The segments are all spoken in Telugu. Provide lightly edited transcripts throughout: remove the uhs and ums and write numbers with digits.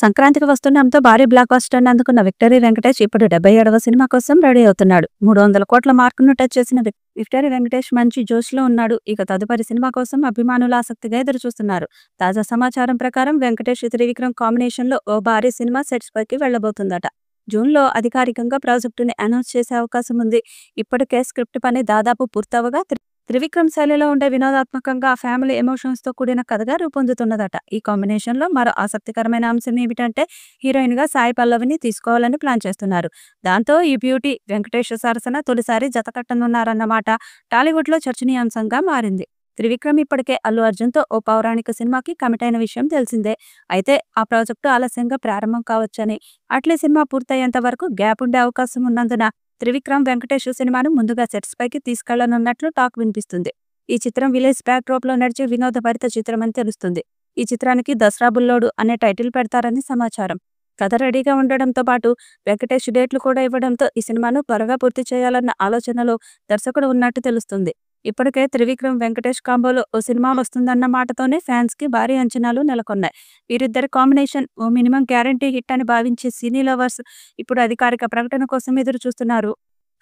సంక్రాంతికి వస్తుండటంతో భారీ బ్లాక్ బస్టర్ని అందుకున్న విక్టరీ వెంకటేష్ ఇప్పుడు 77వ సినిమా కోసం రెడీ అవుతున్నాడు. 300 కోట్ల మార్కును టచ్ చేసిన విక్టరీ వెంకటేష్ మంచి జోష్లో ఉన్నాడు. ఇక తదుపరి సినిమా కోసం అభిమానులు ఆసక్తిగా ఎదురుచూస్తున్నారు. తాజా సమాచారం ప్రకారం వెంకటేష్ త్రివిక్రమ్ కాంబినేషన్లో ఓ భారీ సినిమా సెట్స్ పైకి వెళ్లబోతుందట. జూన్లో అధికారికంగా ప్రాజెక్టుని అనౌన్స్ చేసే అవకాశం ఉంది. ఇప్పటికే స్క్రిప్ట్ పని దాదాపు పూర్తవగా త్రివిక్రమ్ శైలిలో ఉండే వినోదాత్మకంగా ఫ్యామిలీ ఎమోషన్స్ తో కూడిన కథగా రూపొందుతున్నదట. ఈ కాంబినేషన్ లో మరో ఆసక్తికరమైన అంశం ఏమిటంటే హీరోయిన్ గా సాయి పల్లవిని తీసుకోవాలని ప్లాన్ చేస్తున్నారు. దాంతో ఈ బ్యూటీ వెంకటేష్ సరసన తొలిసారి జతకట్టనున్నారన్నమాట టాలీవుడ్ లో చర్చనీయాంశంగా మారింది. త్రివిక్రమ్ ఇప్పటికే అల్లు అర్జున్ తో ఓ పౌరాణిక సినిమాకి కమిట్ అయిన విషయం తెలిసిందే. అయితే ఆ ప్రాజెక్టు ఆలస్యంగా ప్రారంభం కావచ్చని, అట్లే సినిమా పూర్తయ్యేంత వరకు గ్యాప్ ఉండే అవకాశం ఉన్నందున త్రివిక్రమ్ వెంకటేష్ సినిమాను ముందుగా సెట్స్ పైకి తీసుకెళ్లనున్నట్లు టాక్ వినిపిస్తుంది. ఈ చిత్రం విలేజ్ బ్యాక్ డ్రాప్ లో నడిచే వినోదభరిత చిత్రం అని తెలుస్తుంది. ఈ చిత్రానికి దసరా బుల్లోడు అనే టైటిల్ పెడతారని సమాచారం. కథ రెడీగా ఉండడంతో పాటు వెంకటేష్ డేట్లు కూడా ఇవ్వడంతో ఈ సినిమాను త్వరగా పూర్తి చేయాలన్న ఆలోచనలో దర్శకుడు ఉన్నట్టు తెలుస్తుంది. ఇప్పటికే త్రివిక్రమ్ వెంకటేష్ కాంబోలో ఓ సినిమా వస్తుందన్న మాటతోనే ఫ్యాన్స్ కి భారీ అంచనాలు నెలకొన్నాయి. వీరిద్దరి కాంబినేషన్ ఓ మినిమం గ్యారంటీ హిట్ అని భావించే సినీ లవర్స్ ఇప్పుడు అధికారిక ప్రకటన కోసం ఎదురు చూస్తున్నారు.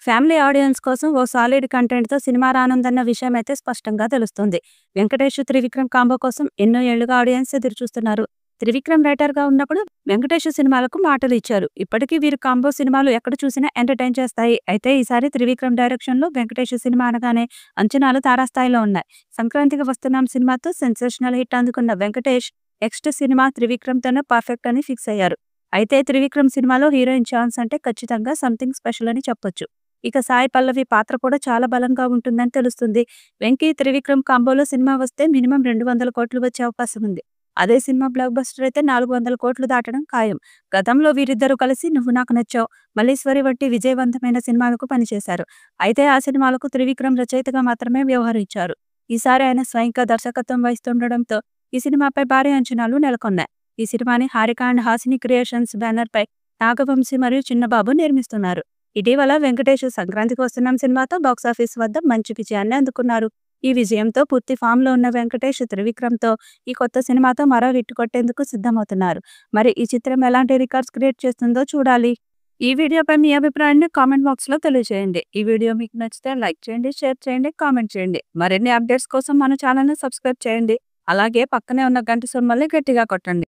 ఫ్యామిలీ ఆడియన్స్ కోసం ఓ సాలిడ్ కంటెంట్ తో సినిమా రానుందన్న విషయం అయితే స్పష్టంగా తెలుస్తుంది. వెంకటేష్ త్రివిక్రమ్ కాంబో కోసం ఎన్నో ఏళ్లుగా ఆడియన్స్ ఎదురు చూస్తున్నారు. త్రివిక్రమ్ రైటర్ గా ఉన్నప్పుడు వెంకటేష్ సినిమాలకు మాటలు ఇచ్చారు. ఇప్పటికీ వీరి కాంబో సినిమాలు ఎక్కడ చూసినా ఎంటర్టైన్ చేస్తాయి. అయితే ఈసారి త్రివిక్రమ్ డైరెక్షన్ లో వెంకటేష్ సినిమా అనగానే అంచనాలు తారాస్థాయిలో ఉన్నాయి. సంక్రాంతికి వస్తున్నాం సినిమాతో సెన్సేషనల్ హిట్ అందుకున్న వెంకటేష్ నెక్స్ట్ సినిమా త్రివిక్రమ్ తోనే పర్ఫెక్ట్ అని ఫిక్స్ అయ్యారు. అయితే త్రివిక్రమ్ సినిమాలో హీరోయిన్ ఛాన్స్ అంటే ఖచ్చితంగా సంథింగ్ స్పెషల్ అని చెప్పొచ్చు. ఇక సాయి పల్లవి పాత్ర కూడా చాలా బలంగా ఉంటుందని తెలుస్తుంది. వెంకీ త్రివిక్రమ్ కాంబోలో సినిమా వస్తే మినిమం 200 కోట్లు వచ్చే అవకాశం ఉంది. అదే సినిమా బ్లాక్ బస్టర్ అయితే 400 కోట్లు దాటడం ఖాయం. గతంలో వీరిద్దరూ కలిసి నువ్వు నాకు నచ్చావు, మల్లీశ్వరి వంటి విజయవంతమైన సినిమాలకు పనిచేశారు. అయితే ఆ సినిమాలకు త్రివిక్రమ్ రచయితగా మాత్రమే వ్యవహరించారు. ఈసారి ఆయన స్వయంగా దర్శకత్వం వహిస్తుండడంతో ఈ సినిమాపై భారీ అంచనాలు నెలకొన్నాయి. ఈ సినిమాని Haarika and Haasini creations banner పై నాగవంశీ మరియు చిన్నబాబు నిర్మిస్తున్నారు. ఇటీవల వెంకటేష్ సంక్రాంతికి వస్తున్నాం సినిమాతో బాక్సాఫీస్ వద్ద మంచి విజయాన్ని అందుకున్నారు. ఈ విజయంతో పూర్తి ఫామ్ లో ఉన్న వెంకటేష్ త్రివిక్రమ్ తో ఈ కొత్త సినిమాతో మరో హిట్ కొట్టేందుకు సిద్ధమవుతున్నారు. మరి ఈ చిత్రం ఎలాంటి రికార్డ్స్ క్రియేట్ చేస్తుందో చూడాలి. ఈ వీడియోపై మీ అభిప్రాయాన్ని కామెంట్ బాక్స్ లో తెలియజేయండి. ఈ వీడియో మీకు నచ్చితే లైక్ చేయండి, షేర్ చేయండి, కామెంట్ చేయండి. మరిన్ని అప్డేట్స్ కోసం మన ఛానల్ ని సబ్స్క్రైబ్ చేయండి. అలాగే పక్కనే ఉన్న గంట సింబల్ని గట్టిగా కొట్టండి.